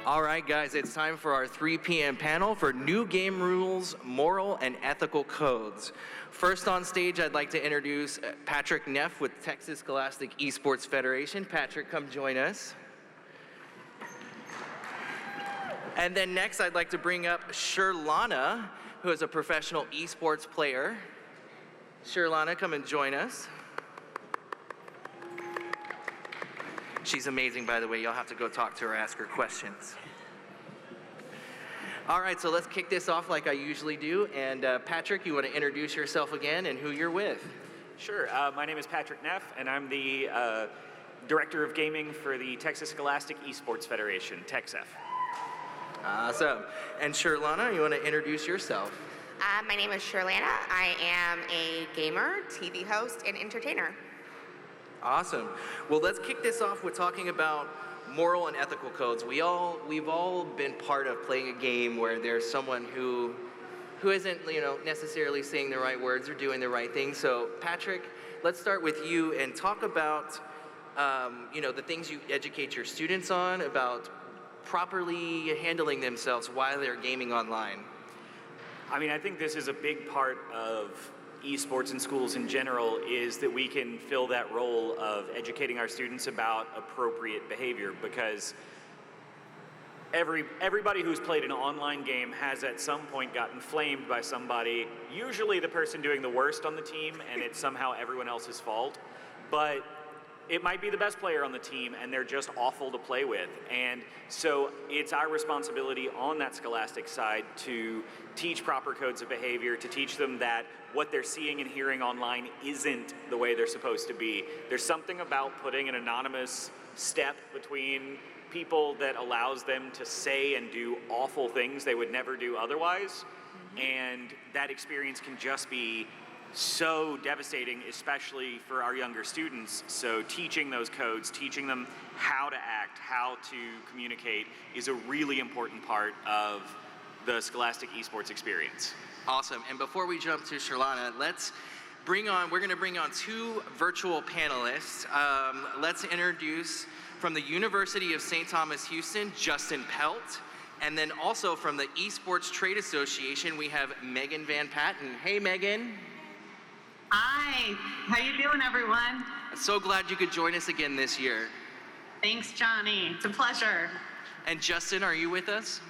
All right, guys, it's time for our 3 p.m. panel for new game rules, moral and ethical codes. First on stage, I'd like to introduce Patrick Neff with Texas Scholastic Esports Federation. Patrick, come join us. And then next, I'd like to bring up Sherlana, who is a professional esports player. Sherlana, come and join us. She's amazing, by the way. You'll have to go talk to her, ask her questions. All right, so let's kick this off like I usually do. And Patrick, you want to introduce yourself again and who you're with? Sure. My name is Patrick Neff, and I'm the Director of Gaming for the Texas Scholastic Esports Federation, TexF. Awesome. And Sherlana, you want to introduce yourself? My name is Sherlana. I am a gamer, TV host, and entertainer. Awesome. Well, let's kick this off with talking about moral and ethical codes. We've all been part of playing a game where there's someone who isn't, necessarily saying the right words or doing the right thing. So, Patrick, let's start with you and talk about, the things you educate your students on about properly handling themselves while they're gaming online. I mean, I think this is a big part of esports in schools in general, is that we can fill that role of educating our students about appropriate behavior, because everybody who's played an online game has at some point gotten flamed by somebody, usually the person doing the worst on the team, and it's somehow everyone else's fault. But it might be the best player on the team, and they're just awful to play with. And so it's our responsibility on that Scholastic side to teach proper codes of behavior, to teach them that what they're seeing and hearing online isn't the way they're supposed to be. There's something about putting an anonymous step between people that allows them to say and do awful things they would never do otherwise. And that experience can just be so devastating, especially for our younger students. So teaching those codes, teaching them how to act, how to communicate is a really important part of the Scholastic Esports experience. Awesome. And before we jump to Sherlana, we're going to bring on 2 virtual panelists. Let's introduce from the University of St. Thomas, Houston, Justin Pelt. And then also from the Esports Trade Association, we have Megan Van Patten. Hey, Megan. Hi, how you doing, everyone? So glad you could join us again this year. Thanks, Johnny. It's a pleasure. And Justin, are you with us?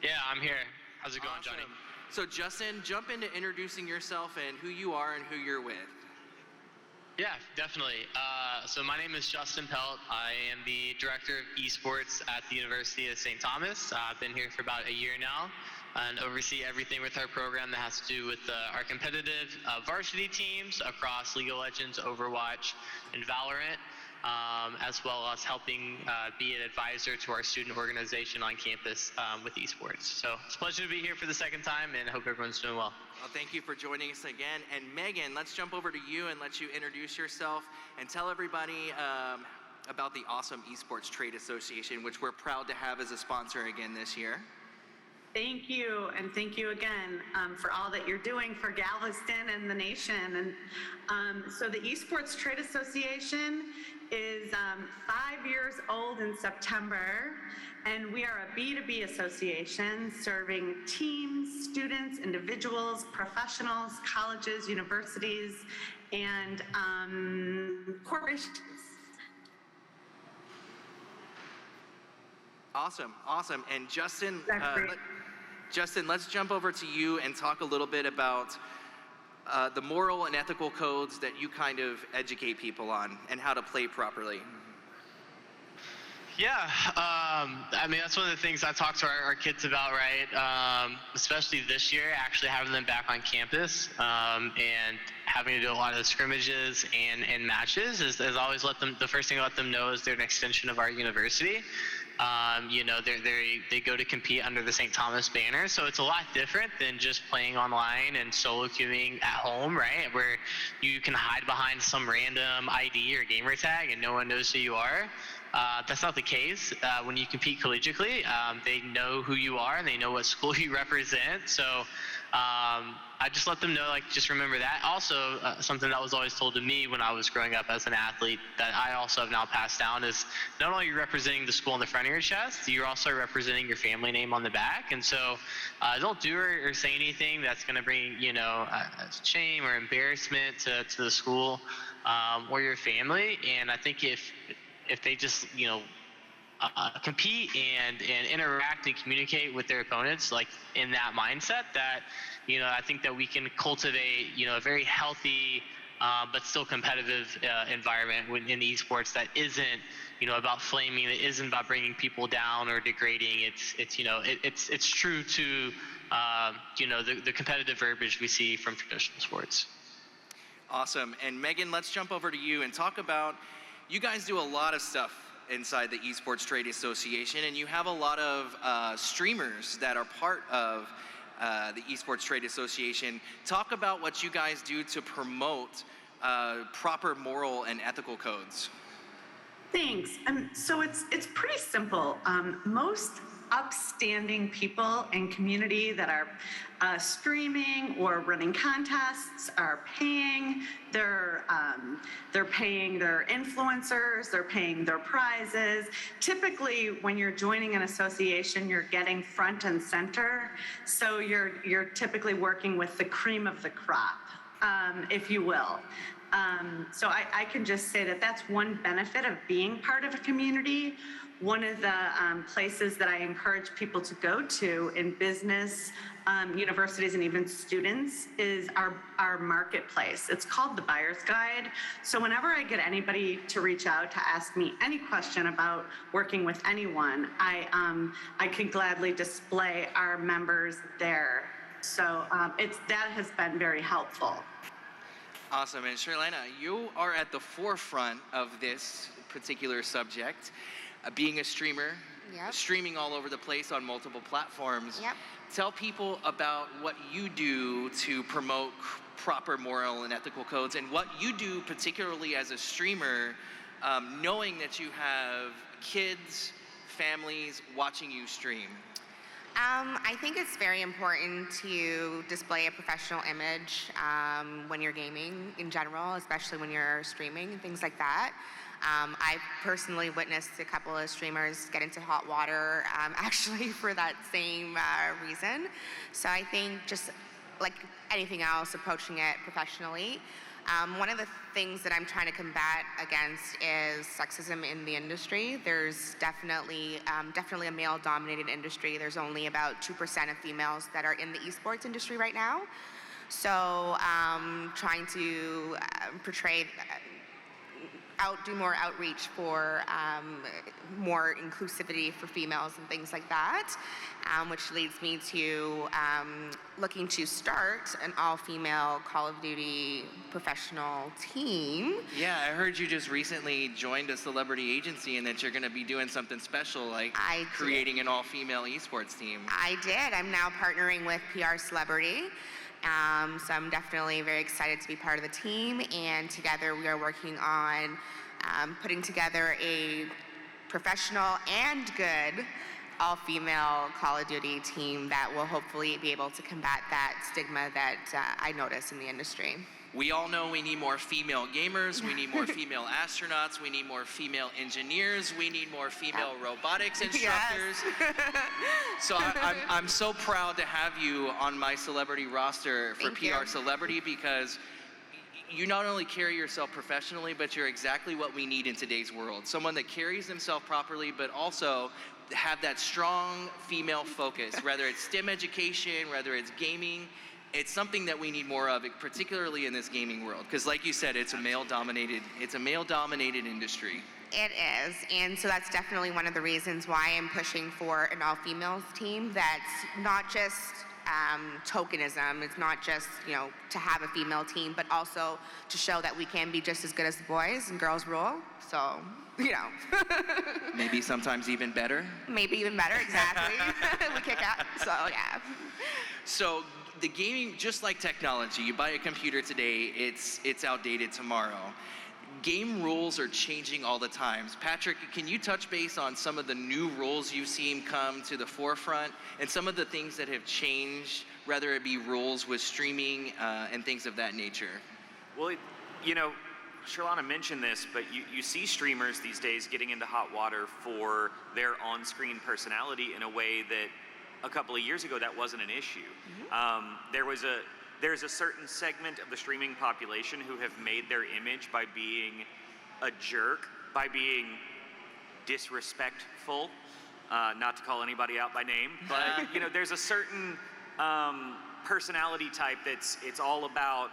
Yeah, I'm here. How's it going, Awesome. Johnny? So Justin, jump into introducing yourself and who you are and who you're with. Yeah, definitely. So my name is Justin Pelt. I am the Director of Esports at the University of St. Thomas. I've been here for about a year now and oversee everything with our program that has to do with our competitive varsity teams across League of Legends, Overwatch, and Valorant, as well as helping be an advisor to our student organization on campus with esports. So it's a pleasure to be here for the second time, and I hope everyone's doing well. Well, thank you for joining us again. And Megan, let's jump over to you and let you introduce yourself and tell everybody about the awesome Esports Trade Association, which we're proud to have as a sponsor again this year. Thank you, and thank you again for all that you're doing for Galveston and the nation. And so the Esports Trade Association is 5 years old in September, and we are a B2B association serving teams, students, individuals, professionals, colleges, universities, and corporations. Awesome. And Justin, Exactly. Justin, let's jump over to you and talk a little bit about the moral and ethical codes that you kind of educate people on and how to play properly. Yeah, I mean, that's one of the things I talk to our kids about, right? Especially this year, actually having them back on campus and having to do a lot of the scrimmages and matches is always the first thing I let them know is they're an extension of our university. They go to compete under the St. Thomas banner, so it's a lot different than just playing online and solo queuing at home, right? Where you can hide behind some random ID or gamer tag and no one knows who you are. that's not the case. When you compete collegiately, they know who you are and they know what school you represent. So I just let them know, like, just remember that. Also, something that was always told to me when I was growing up as an athlete that I also have now passed down is not only are you representing the school on the front of your chest, you're also representing your family name on the back. And so don't do or say anything that's going to bring, shame or embarrassment to the school or your family. And I think if they just, compete and interact and communicate with their opponents, like in that mindset, that, I think that we can cultivate, a very healthy but still competitive environment in esports that isn't, about flaming, that isn't about bringing people down or degrading. It's true to, the competitive verbiage we see from traditional sports. Awesome. And Megan, let's jump over to you and talk about, you guys do a lot of stuff inside the Esports Trade Association, and you have a lot of streamers that are part of the Esports Trade Association. Talk about what you guys do to promote proper moral and ethical codes. Thanks. So it's pretty simple. Most upstanding people in community that are streaming or running contests are paying. They're paying their influencers. They're paying their prizes. Typically, when you're joining an association, you're getting front and center. So you're typically working with the cream of the crop, if you will. So I can just say that that's one benefit of being part of a community. One of the places that I encourage people to go to in business, universities, and even students is our marketplace. It's called the Buyer's Guide. So whenever I get anybody to reach out to ask me any question about working with anyone, I can gladly display our members there. So that has been very helpful. Awesome. And Sherlana, you are at the forefront of this particular subject, being a streamer, Yep. streaming all over the place on multiple platforms. Yep. Tell people about what you do to promote proper moral and ethical codes, and what you do particularly as a streamer, knowing that you have kids, families watching you stream. I think it's very important to display a professional image when you're gaming in general, especially when you're streaming and things like that. I've personally witnessed a couple of streamers get into hot water actually for that same reason. So I think just like anything else, approaching it professionally. One of the things that I'm trying to combat against is sexism in the industry. There's definitely a male-dominated industry. There's only about 2% of females that are in the esports industry right now. So trying to portray, do more outreach for more inclusivity for females and things like that, which leads me to looking to start an all-female Call of Duty professional team. Yeah, I heard you just recently joined a celebrity agency and that you're going to be doing something special, like creating an all-female esports team. I did. I'm now partnering with PR Celebrity. So I'm definitely very excited to be part of the team, and together we are working on putting together a professional and good all-female Call of Duty team that will hopefully be able to combat that stigma that I notice in the industry. We all know we need more female gamers, we need more female astronauts, we need more female engineers, we need more female robotics instructors. Yes. So I'm so proud to have you on my celebrity roster for Thank PR you. Celebrity, because you not only carry yourself professionally, but you're exactly what we need in today's world. Someone that carries themselves properly, but also have that strong female focus, whether it's STEM education, whether it's gaming. It's something that we need more of, particularly in this gaming world, because like you said, it's a male-dominated industry. It is, and so that's definitely one of the reasons why I'm pushing for an all-females team that's not just tokenism. It's not just, to have a female team, but also to show that we can be just as good as the boys and girls rule. So, Maybe sometimes even better. Maybe even better, exactly. We kick out, so yeah. So the gaming, just like technology, you buy a computer today, it's outdated tomorrow. game rules are changing all the time. Patrick, can you touch base on some of the new rules you've seen come to the forefront and some of the things that have changed, whether it be rules with streaming and things of that nature? Well, Sherlana mentioned this, but you see streamers these days getting into hot water for their on-screen personality in a way that a couple of years ago that wasn't an issue. There's a certain segment of the streaming population who have made their image by being a jerk, by being disrespectful, not to call anybody out by name, but there's a certain personality type it's all about,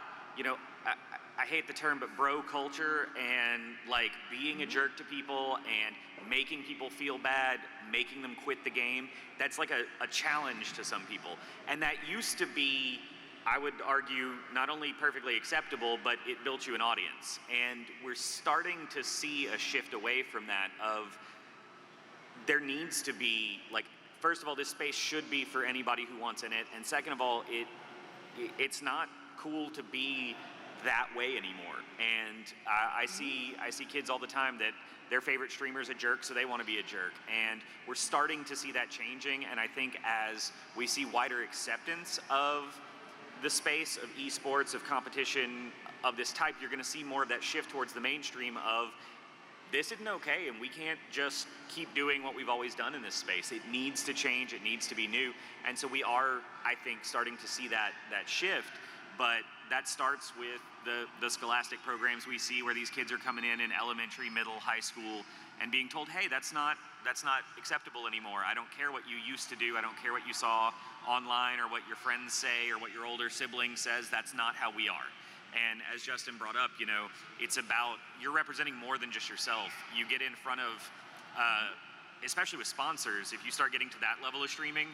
I hate the term, but bro culture and like being a jerk to people and making people feel bad, making them quit the game. That's like a challenge to some people. And that used to be, I would argue, not only perfectly acceptable, but it built you an audience. And we're starting to see a shift away from that of there needs to be, like, first of all, this space should be for anybody who wants in it. And second of all, it's not cool to be that way anymore. And I see kids all the time that their favorite streamer's a jerk, so they want to be a jerk. And we're starting to see that changing. And I think as we see wider acceptance of the space of esports, of competition of this type, you're going to see more of that shift towards the mainstream of this isn't okay, and we can't just keep doing what we've always done in this space. It needs to change. It needs to be new. And so we are, I think, starting to see that shift. But that starts with the Scholastic programs we see where these kids are coming in elementary, middle, high school and being told, hey, that's not acceptable anymore. I don't care what you used to do. I don't care what you saw online or what your friends say or what your older sibling says. That's not how we are. And as Justin brought up, it's about, you're representing more than just yourself. You get in front of, especially with sponsors, if you start getting to that level of streaming,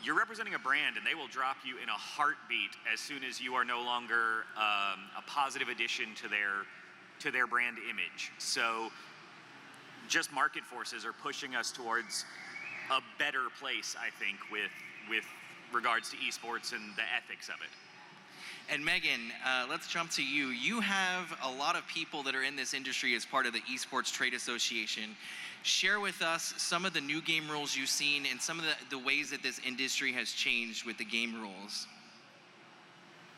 you're representing a brand and they will drop you in a heartbeat as soon as you are no longer a positive addition to their brand image. So just market forces are pushing us towards a better place, I think, with regards to esports and the ethics of it. And Megan, let's jump to you. You have a lot of people that are in this industry as part of the Esports Trade Association. Share with us some of the new game rules you've seen and some of the ways that this industry has changed with the game rules.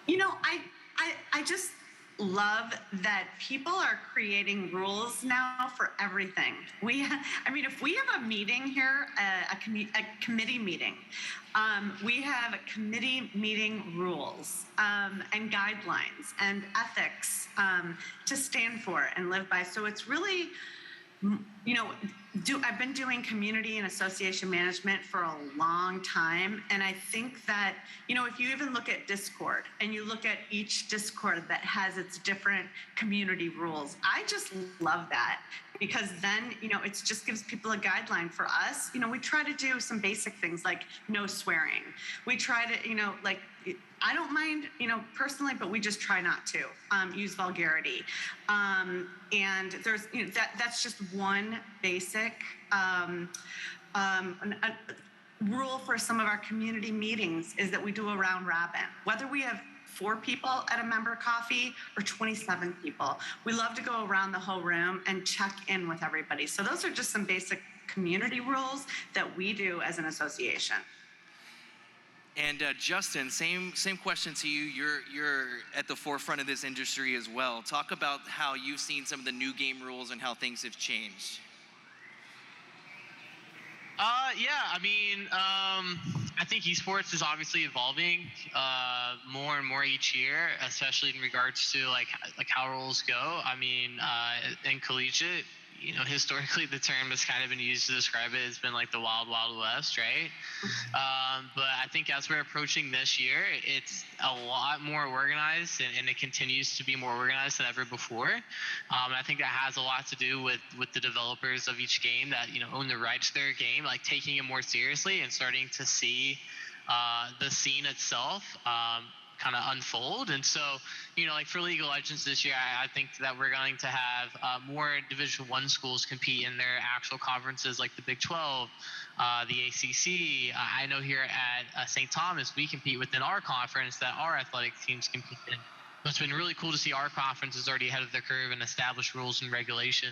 I just love that people are creating rules now for everything. If we have a meeting here, a committee meeting, we have committee meeting rules and guidelines and ethics to stand for and live by. So it's really, I've been doing community and association management for a long time. And I think that, if you even look at Discord and you look at each Discord that has its different community rules, I just love that because then, it just gives people a guideline. For us, we try to do some basic things like no swearing. We try to, I don't mind, personally, but we just try not to use vulgarity. And there's, that's just one basic rule for some of our community meetings is that we do a round robin. Whether we have 4 people at a member coffee or 27 people, we love to go around the whole room and check in with everybody. So those are just some basic community rules that we do as an association. And Justin, same question to you. You're at the forefront of this industry as well. Talk about how you've seen some of the new game rules and how things have changed. I think esports is obviously evolving more and more each year, especially in regards to like how rules go. In collegiate, historically the term has kind of been used to describe it has been like the wild, wild west, right? But I think as we're approaching this year, it's a lot more organized and it continues to be more organized than ever before. I think that has a lot to do with the developers of each game that, own the rights to their game, like taking it more seriously and starting to see the scene itself kind of unfold. And so, for League of Legends this year, I think that we're going to have more Division I schools compete in their actual conferences like the Big 12, the ACC. I know here at St. Thomas, we compete within our conference that our athletic teams compete in. it's been really cool to see our conference is already ahead of the curve and established rules and regulation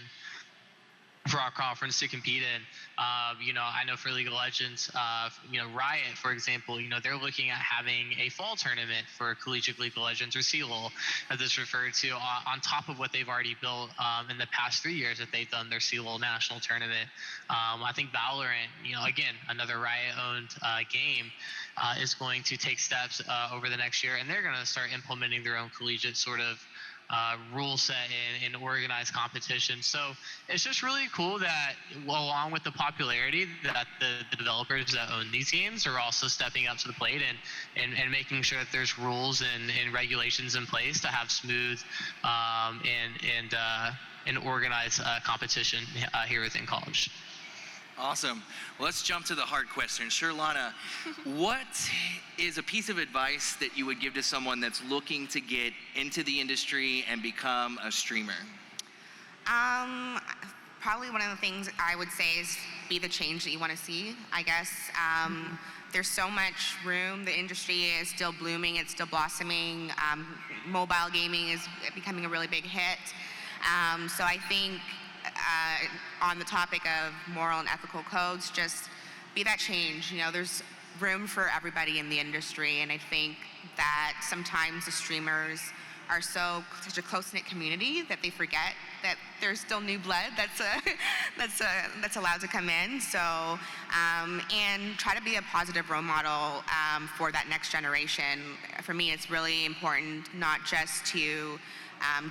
for our conference to compete in. I know for League of Legends, Riot, for example, they're looking at having a fall tournament for Collegiate League of Legends, or CLOL, as it's referred to, on top of what they've already built in the past 3 years that they've done their CLOL national tournament. I think Valorant, again, another Riot-owned game, is going to take steps over the next year, and they're going to start implementing their own collegiate sort of rule set and organized competition. So it's just really cool that, along with the popularity, that the developers that own these games are also stepping up to the plate and making sure that there's rules and regulations in place to have smooth and organized competition here within college. Awesome. Well, let's jump to the hard question. Sherlana, what is a piece of advice that you would give to someone that's looking to get into the industry and become a streamer? Probably one of the things I would say is be the change that you want to see, I guess. There's so much room. The industry is still blooming. It's still blossoming. Mobile gaming is becoming a really big hit. So I think on the topic of moral and ethical codes, just be that change. There's room for everybody in the industry, and I think that sometimes the streamers are such a close-knit community that they forget that there's still new blood that's allowed to come in. So and try to be a positive role model for that next generation. For me, it's really important not just to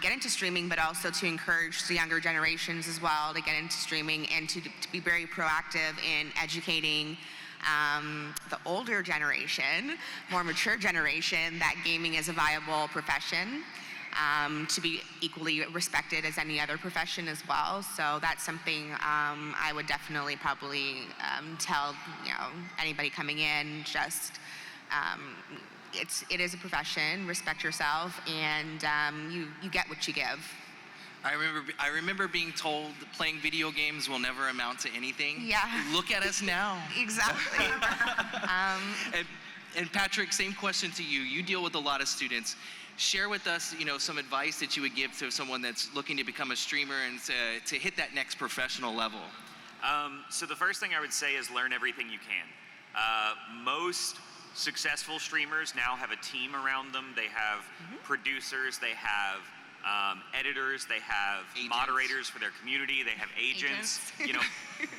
get into streaming, but also to encourage the younger generations as well to get into streaming, and to be very proactive in educating the older generation, more mature generation, that gaming is a viable profession, to be equally respected as any other profession as well. So that's something I would definitely probably tell anybody coming in. Just it is a profession. Respect yourself, and you get what you give. I remember being told playing video games will never amount to anything. Yeah. Look at us now. Exactly. And Patrick, same question to you. You deal with a lot of students. Share with us, some advice that you would give to someone that's looking to become a streamer and to hit that next professional level. So the first thing I would say is learn everything you can. Most successful streamers now have a team around them. They have producers, they have editors, they have moderators for their community, they have agents.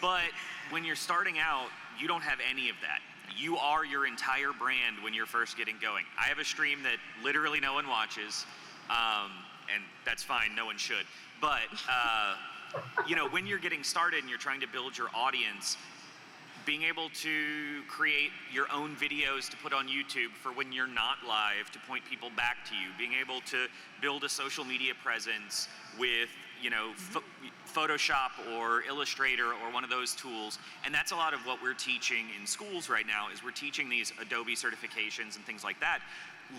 But when you're starting out, you don't have any of that. You are your entire brand when you're first getting going. I have a stream that literally no one watches, and that's fine, no one should. But when you're getting started and you're trying to build your audience, being able to create your own videos to put on YouTube for when you're not live to point people back to you, being able to build a social media presence with, Photoshop or Illustrator or one of those tools. And that's a lot of what we're teaching in schools right now, is we're teaching these Adobe certifications and things like that.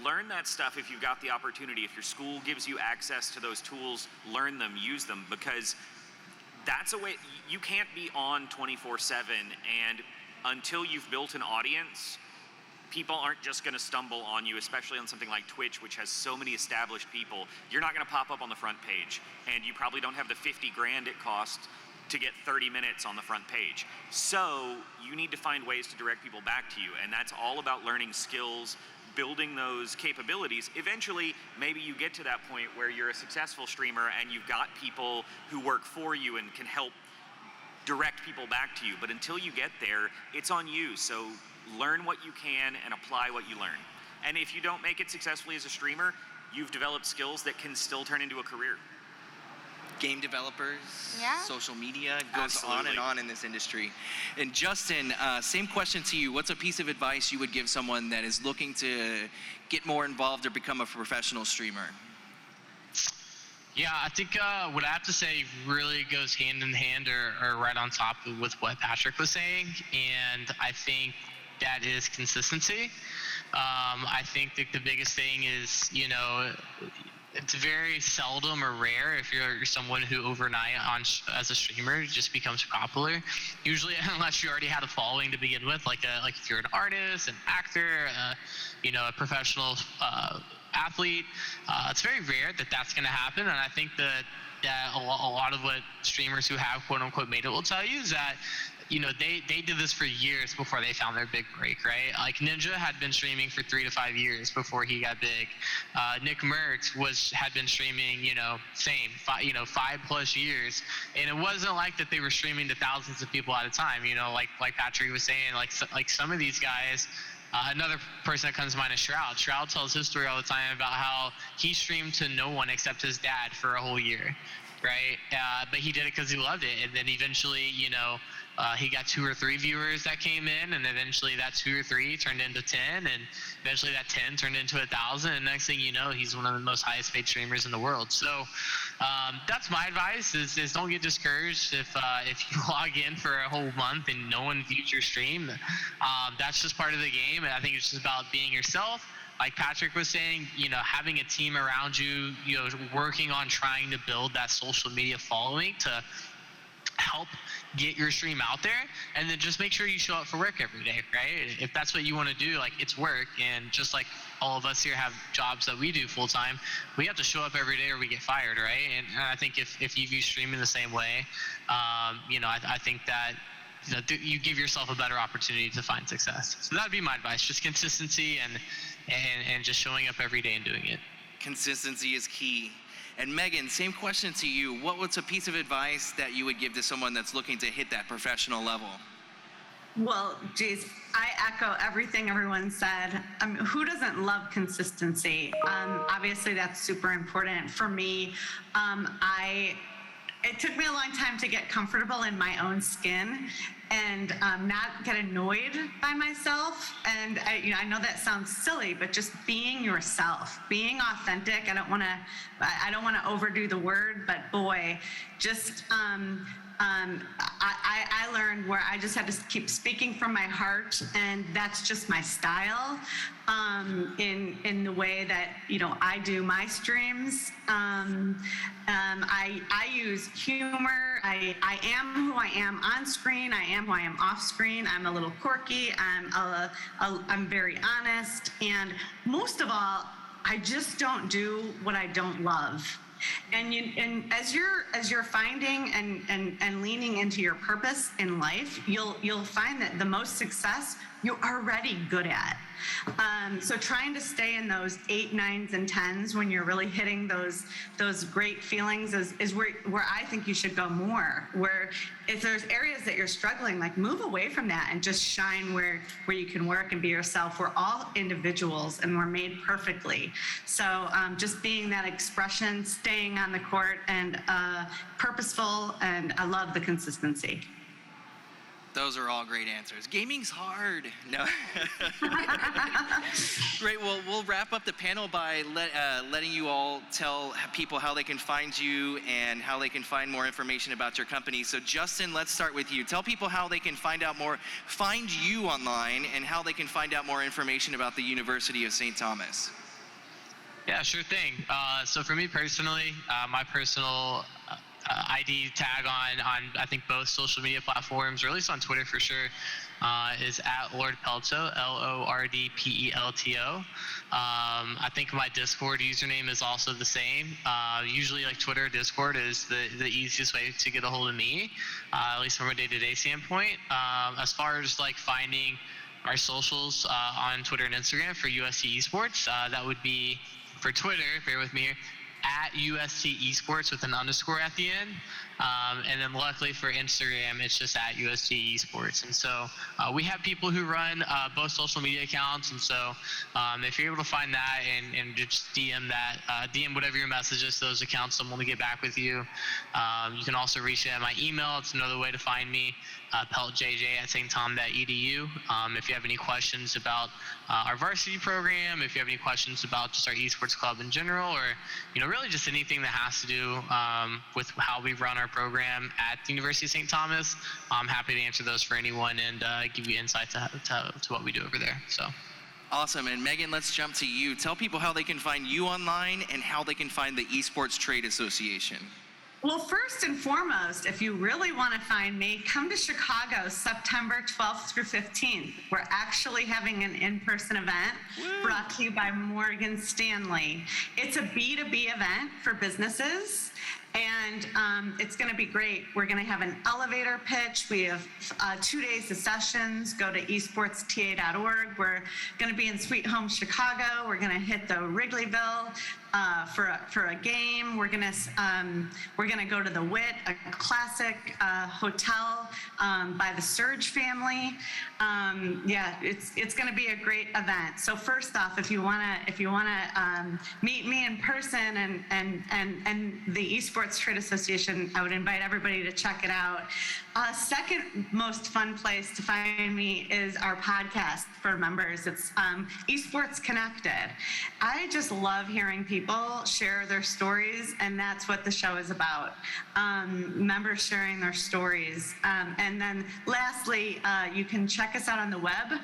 Learn that stuff if you've got the opportunity. If your school gives you access to those tools, learn them, use them, because that's a way. You can't be on 24/7, and until you've built an audience, people aren't just going to stumble on you, especially on something like Twitch, which has so many established people. You're not going to pop up on the front page, and you probably don't have the 50 grand it costs to get 30 minutes on the front page. So you need to find ways to direct people back to you, and that's all about learning skills, building those capabilities. Eventually, maybe you get to that point where you're a successful streamer and you've got people who work for you and can help direct people back to you. But until you get there, it's on you. So learn what you can and apply what you learn. And if you don't make it successfully as a streamer, you've developed skills that can still turn into a career. Game developers, social media, it goes Absolutely. on and on in this industry. And Justin, same question to you. What's a piece of advice you would give someone that is looking to get more involved or become a professional streamer? Yeah, I think what I have to say really goes hand in hand or right on top with what Patrick was saying, and I think that is consistency. I think that the biggest thing is, it's very seldom or rare if you're someone who overnight as a streamer just becomes popular. Usually, unless you already had a following to begin with, like if you're an artist, an actor, a professional athlete. It's very rare that that's going to happen, and I think that a lot of what streamers who have quote unquote made it will tell you is that, you know, they did this for years before they found their big break, right? Like Ninja had been streaming for 3 to 5 years before he got big. Nick Merckx had been streaming, you know, 5+ years, and it wasn't like that they were streaming to thousands of people at a time. You know, like Patrick was saying, like some of these guys. Another person that comes to mind is Shroud. Shroud tells his story all the time about how he streamed to no one except his dad for a whole year, right? But he did it because he loved it, and then eventually, you know, he got 2 or 3 viewers that came in, and eventually that 2 or 3 turned into 10, and eventually that 10 turned into 1,000, and next thing you know, he's one of the most highest paid streamers in the world. So that's my advice: is don't get discouraged if you log in for a whole month and no one views your stream. That's just part of the game, and I think it's just about being yourself. Like Patrick was saying, you know, having a team around you, you know, working on trying to build that social media following to help get your stream out there, and then just make sure you show up for work every day, right? If that's what you want to do, like, it's work, and just like all of us here have jobs that we do full time, we have to show up every day or we get fired, right? And I think if you view streaming the same way, you know, I think that, you know, you give yourself a better opportunity to find success. So that'd be my advice: just consistency and just showing up every day and doing it. Consistency is key. And Megan, same question to you. What's a piece of advice that you would give to someone that's looking to hit that professional level? Well, geez, I echo everything everyone said. Who doesn't love consistency? Obviously, that's super important for me. It took me a long time to get comfortable in my own skin and not get annoyed by myself. And I know that sounds silly, but just being yourself, being authentic. I don't want to overdo the word, but boy, just I learned where I just had to keep speaking from my heart, and that's just my style in the way that, you know, I do my streams. I use humor. I am who I am on screen. I am who I am off screen. I'm a little quirky. I'm very honest, and most of all, I just don't do what I don't love. And as you're finding and leaning into your purpose in life, you'll find that the most success you're already good at. So trying to stay in those 8, 9s, and 10s when you're really hitting those great feelings is where I think you should go more. Where if there's areas that you're struggling, like, move away from that and just shine where you can work and be yourself. We're all individuals and we're made perfectly. So just being that expression, staying on the court, and purposeful, and I love the consistency. Those are all great answers. Gaming's hard. No. Great. Well, we'll wrap up the panel by letting you all tell people how they can find you and how they can find more information about your company. So Justin, let's start with you. Tell people how they can find you online, and how they can find out more information about the University of St. Thomas. Yeah, sure thing. So for me personally, my personal ID tag on I think both social media platforms, or at least on Twitter for sure, is at Lord Pelto, LORDPELTO. I think my Discord username is also the same. Usually, like, Twitter or Discord is the easiest way to get a hold of me, at least from a day-to-day standpoint. As far as like finding our socials on Twitter and Instagram for USC Esports, that would be for Twitter, bear with me here, at USC Esports with an underscore at the end. And then luckily for Instagram, it's just at USC Esports. And so we have people who run both social media accounts. And so if you're able to find that and just DM that, DM whatever your message is to those accounts, someone will get back with you. You can also reach out at my email. It's another way to find me, peltjj@sttom.edu. If you have any questions about our varsity program, if you have any questions about just our esports club in general, or, you know, really just anything that has to do with how we run our program at the University of St. Thomas, I'm happy to answer those for anyone and give you insight to what we do over there. So. Awesome. And Megan, let's jump to you. Tell people how they can find you online and how they can find the Esports Trade Association. Well, first and foremost, if you really want to find me, come to Chicago September 12th through 15th. We're actually having an in-person event brought to you by Morgan Stanley. It's a B2B event for businesses, and it's going to be great. We're going to have an elevator pitch. We have 2 days of sessions. Go to esportsta.org. We're going to be in Sweet Home Chicago. We're going to hit the Wrigleyville for a game. We're gonna go to the Wit, a classic hotel by the Surge family. Yeah, it's gonna be a great event. So first off, if you wanna meet me in person and the Esports Trade Association, I would invite everybody to check it out. Second most fun place to find me is our podcast for members. It's Esports Connected. I just love hearing people share their stories, and that's what the show is about. Members sharing their stories. And then lastly, you can check us out on the web,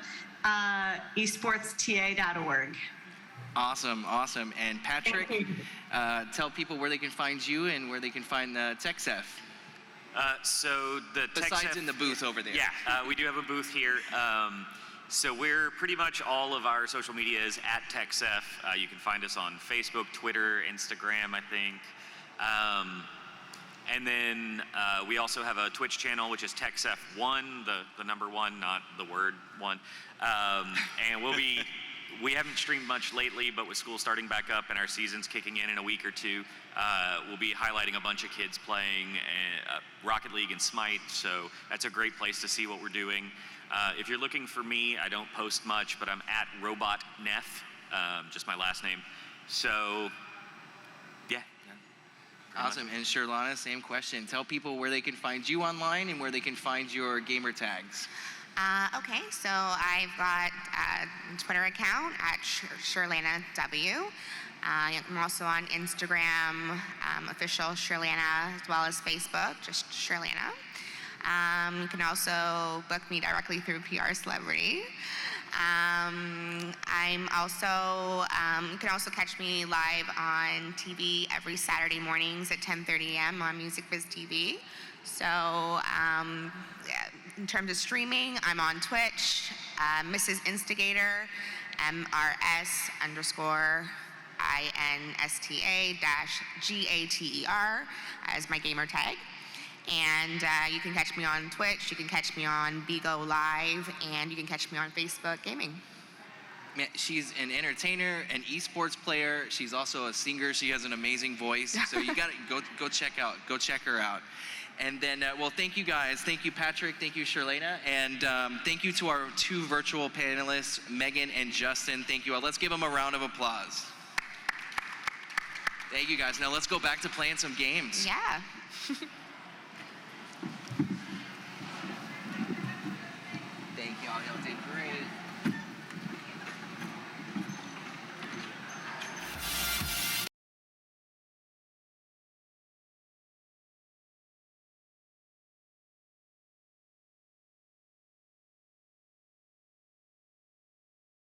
esportsta.org. Awesome. And Patrick, tell people where they can find you and where they can find the TechSef. So the Besides in the booth over there. Yeah, we do have a booth here. So we're pretty much all of our social media is at TechSef. You can find us on Facebook, Twitter, Instagram, I think. And then we also have a Twitch channel, which is TechSef1, the number one, not the word one. And we haven't streamed much lately, but with school starting back up and our season's kicking in a week or two, we'll be highlighting a bunch of kids playing Rocket League and Smite, so that's a great place to see what we're doing. If you're looking for me, I don't post much, but I'm at Robot Neff, just my last name. So, yeah. Awesome. And Sherlana, same question. Tell people where they can find you online and where they can find your gamer tags. Okay, so I've got a Twitter account at Sherlana W. I'm also on Instagram, official Sherlana, as well as Facebook, just Sherlana. You can also book me directly through PR Celebrity. I'm also, you can also catch me live on TV every Saturday mornings at 10:30 a.m. on Music Biz TV. So in terms of streaming, I'm on Twitch, Mrs. Instigator, MRS_INSTA-GATER as my gamer tag. And you can catch me on Twitch, you can catch me on Bigo Live, and you can catch me on Facebook Gaming. Man, she's an entertainer, an esports player. She's also a singer. She has an amazing voice. So you got to go check her out. And then, well, thank you guys. Thank you, Patrick. Thank you, Sherlana. And thank you to our two virtual panelists, Megan and Justin. Thank you all. Let's give them a round of applause. Thank you, guys. Now let's go back to playing some games. Yeah. Thank y'all. Y'all did great.